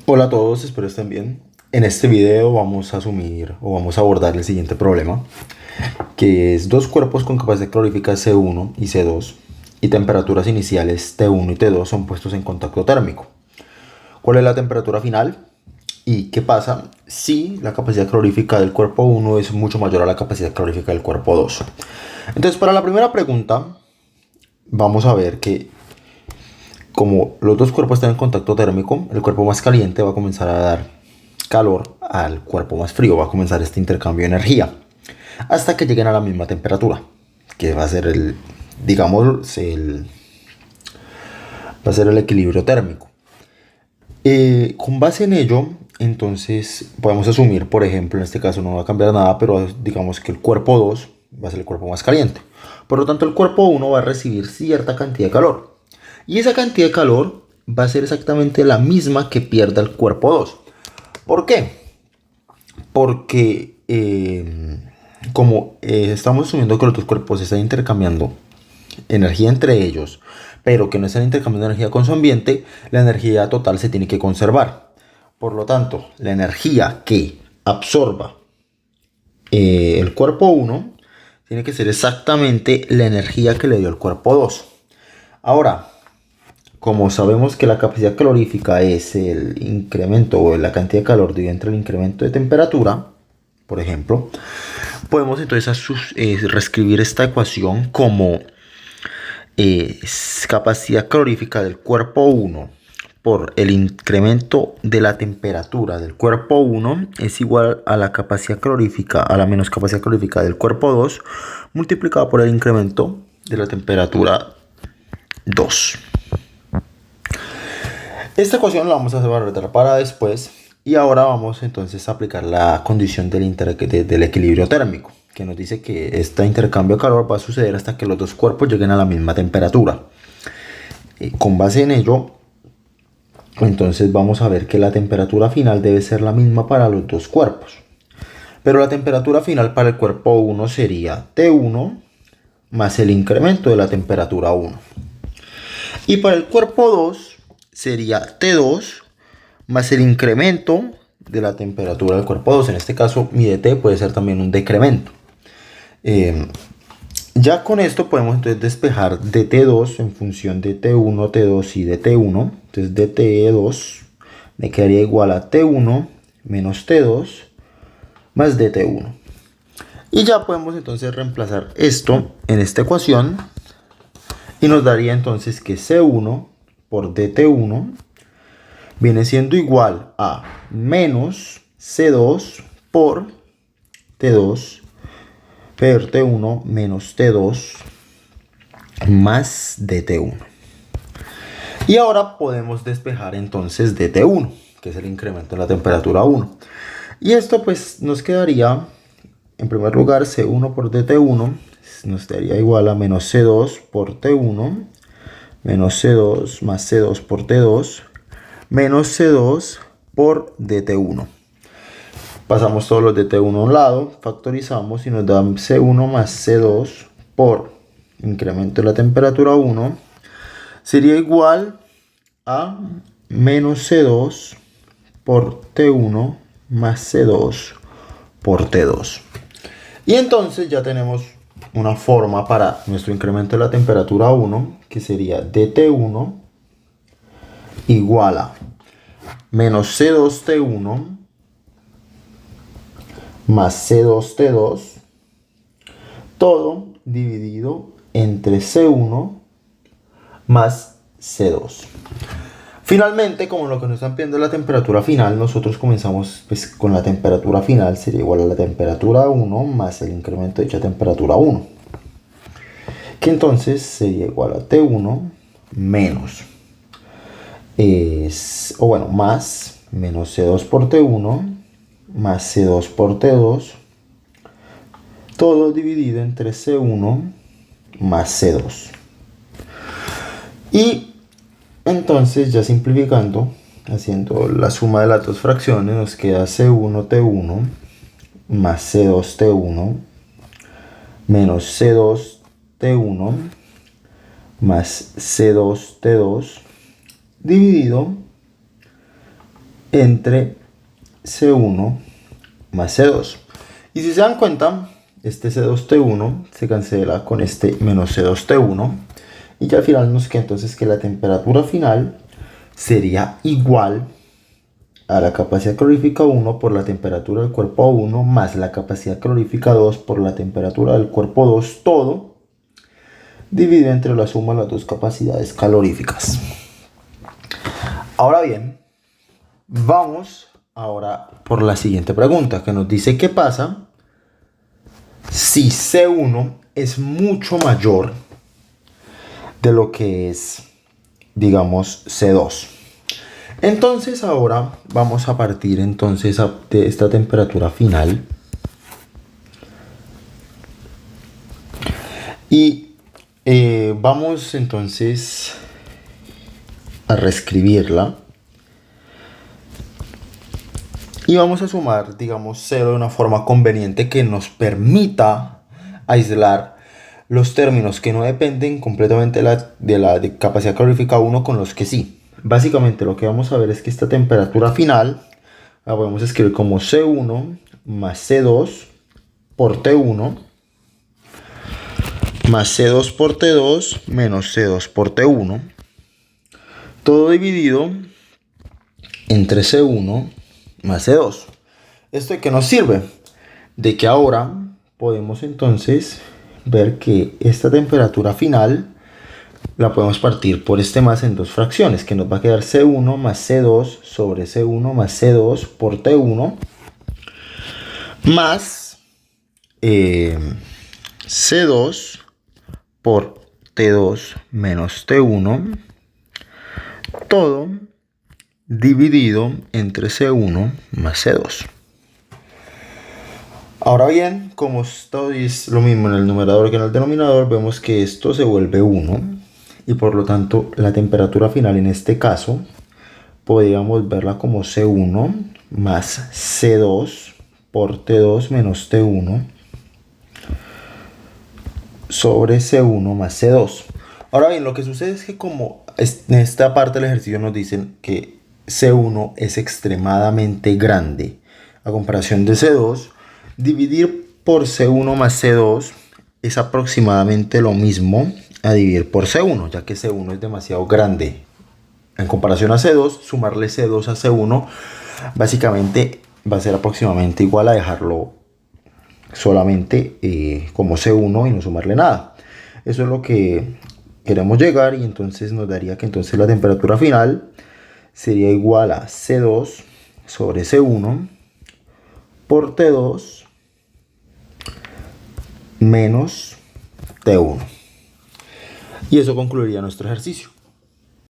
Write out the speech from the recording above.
Hola a todos, espero estén bien. En este video vamos a asumir o vamos a abordar el siguiente problema, que es dos cuerpos con capacidad calorífica C1 y C2 y temperaturas iniciales T1 y T2 son puestos en contacto térmico. ¿Cuál es la temperatura final? ¿Y qué pasa si la capacidad calorífica del cuerpo 1 es mucho mayor a la capacidad calorífica del cuerpo 2? Entonces, para la primera pregunta, vamos a ver que como los dos cuerpos están en contacto térmico, el cuerpo más caliente va a comenzar a dar calor al cuerpo más frío, va a comenzar este intercambio de energía hasta que lleguen a la misma temperatura, que va a ser va a ser el equilibrio térmico. Con base en ello, entonces podemos asumir, por ejemplo, en este caso no va a cambiar nada, pero digamos que el cuerpo 2 va a ser el cuerpo más caliente. Por lo tanto, el cuerpo 1 va a recibir cierta cantidad de calor. Y esa cantidad de calor va a ser exactamente la misma que pierda el cuerpo 2. ¿Por qué? Porque como estamos asumiendo que los dos cuerpos están intercambiando energía entre ellos, pero que no están intercambiando energía con su ambiente, la energía total se tiene que conservar. Por lo tanto, la energía que absorba el cuerpo 1 tiene que ser exactamente la energía que le dio el cuerpo 2. Ahora, como sabemos que la capacidad calorífica es el incremento o la cantidad de calor dividida entre el incremento de temperatura, por ejemplo, podemos entonces reescribir esta ecuación como capacidad calorífica del cuerpo 1 por el incremento de la temperatura del cuerpo 1 es igual a la capacidad calorífica, a la menos capacidad calorífica del cuerpo 2 multiplicado por el incremento de la temperatura 2. Esta ecuación la vamos a guardar para después y ahora vamos entonces a aplicar la condición del equilibrio térmico, que nos dice que este intercambio de calor va a suceder hasta que los dos cuerpos lleguen a la misma temperatura. Con base en ello, entonces vamos a ver que la temperatura final debe ser la misma para los dos cuerpos. Pero la temperatura final para el cuerpo 1 sería T1 más el incremento de la temperatura 1. Y para el cuerpo 2 sería T2 más el incremento de la temperatura del cuerpo 2. En este caso, mi dt puede ser también un decremento. Ya con esto podemos entonces despejar dt2 en función de t1, t2 y dt1. Entonces dt2 me quedaría igual a t1 menos t2 más dt1. Y ya podemos entonces reemplazar esto en esta ecuación. Y nos daría entonces que C1 por dt1 viene siendo igual a menos C2 por T2 per T1 menos T2 más dt1. Y ahora podemos despejar entonces dt1, que es el incremento de la temperatura 1. Y esto pues nos quedaría, en primer lugar, C1 por dt1 nos daría igual a menos C2 por T1 menos C2 más C2 por T2 menos C2 por dt1. Pasamos todos los dt1 a un lado, factorizamos y nos da C1 más C2 por incremento de la temperatura 1 sería igual a menos C2 por T1 más C2 por T2. Y entonces ya tenemos una forma para nuestro incremento de la temperatura 1, que sería dt1 igual a menos C2T1 más C2T2, todo dividido entre C1 más C2. Finalmente, como lo que nos están pidiendo es la temperatura final, nosotros comenzamos pues, con la temperatura final, sería igual a la temperatura 1 más el incremento de dicha temperatura 1. Que entonces sería igual a T1 menos, más menos C2 por T1 más C2 por T2, todo dividido entre C1 más C2. Y entonces ya simplificando, haciendo la suma de las dos fracciones, nos queda C1T1 más C2T1 menos C2T1 más C2T2 dividido entre C1 más C2. Y si se dan cuenta, este C2T1 se cancela con este menos C2T1. Y ya al final nos queda entonces que la temperatura final sería igual a la capacidad calorífica 1 por la temperatura del cuerpo 1 más la capacidad calorífica 2 por la temperatura del cuerpo 2, todo dividido entre la suma de las dos capacidades caloríficas. Ahora bien, vamos ahora por la siguiente pregunta, que nos dice qué pasa si C1 es mucho mayor de lo que es, digamos, C2. Entonces ahora vamos a partir entonces de esta temperatura final y vamos entonces a reescribirla y vamos a sumar, digamos, 0 de una forma conveniente que nos permita aislar los términos que no dependen completamente de la capacidad calorífica 1 con los que sí. Básicamente lo que vamos a ver es que esta temperatura final la podemos escribir como C1 más C2 por T1 más C2 por T2 menos C2 por T1, todo dividido entre C1 más C2. ¿Esto de qué nos sirve? De que ahora podemos entonces ver que esta temperatura final la podemos partir por este más en dos fracciones, que nos va a quedar C1 más C2 sobre C1 más C2 por T1 más C2 por T2 menos T1, todo dividido entre C1 más C2. Ahora bien, como esto es lo mismo en el numerador que en el denominador, vemos que esto se vuelve 1 y por lo tanto la temperatura final en este caso podríamos verla como C1 más C2 por T2 menos T1 sobre C1 más C2. Ahora bien, lo que sucede es que como en esta parte del ejercicio nos dicen que C1 es extremadamente grande a comparación de C2, dividir por C1 más C2 es aproximadamente lo mismo a dividir por C1, ya que C1 es demasiado grande en comparación a C2. Sumarle C2 a C1 básicamente va a ser aproximadamente igual a dejarlo solamente como C1 y no sumarle nada. Eso es lo que queremos llegar, y entonces nos daría que entonces la temperatura final sería igual a C2 sobre C1 por T2 menos T1. Y eso concluiría nuestro ejercicio.